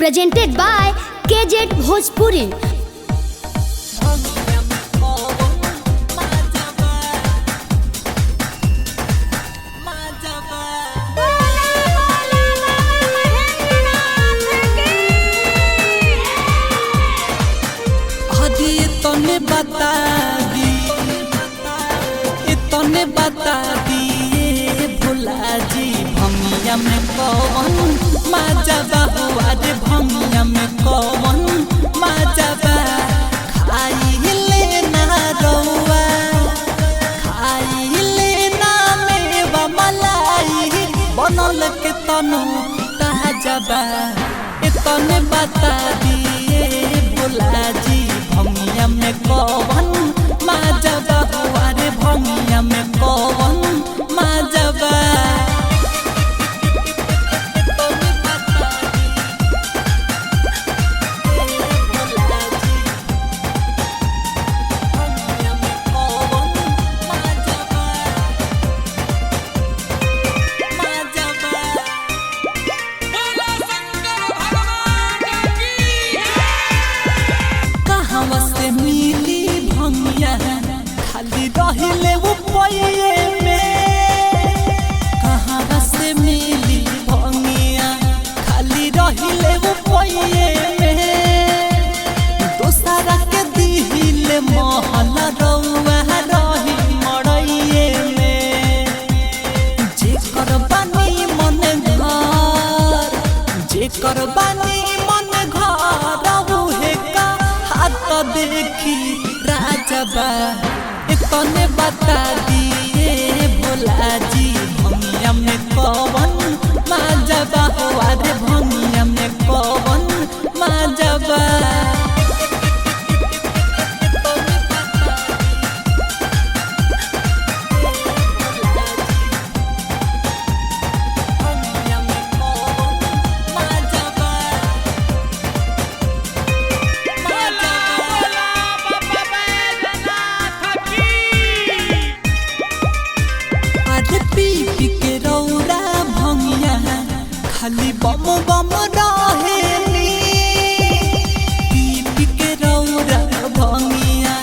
Presented by KZ Bhojpuri. तने बता दिए भोला जी भंगिया में कौन मजा बा हुआ रे भंगिया में कौन मजा बा खाई लेना रउआ खाई लेना मेवा मलाई बनल के तनु ताजा बा तने बता दिए भोला जी भंगिया में कौन मजा बा हुआ रे भंगिया में कौन मजा बा खाली रहिले वो पइए में कहाँ से मिली भंगिया खाली रहिले वो पइए में दोसरा के दिले महल रउआ रही मड़इए में जेकर बानी मन घर जेकर बानी मन घर उहे का हाथ देखी राजा बा तने बता दिए भोला जी भंगिया में कौन मजा बा हुआ रे भंगिया में कौन मजा बा पी के रौरा भंगिया खाली बम बम रहेनी पी के रौरा भंगिया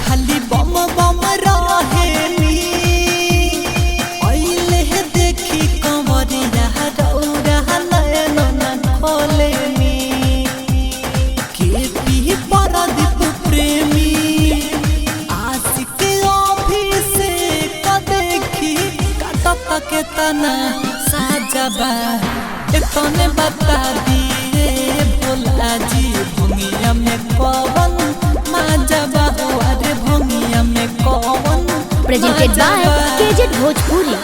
खाली बम बम रहेनी पहले देखी कंवरिया रौरा नयन न खोलेनी के पी परदीप प्रेमी आशिक अभिषेक देखी के तना साजबा तने बता दिए भोला जी भंगिया में कौन मजा बा हुआ रे भंगिया में कौन Presented by KZ Bhojpuri.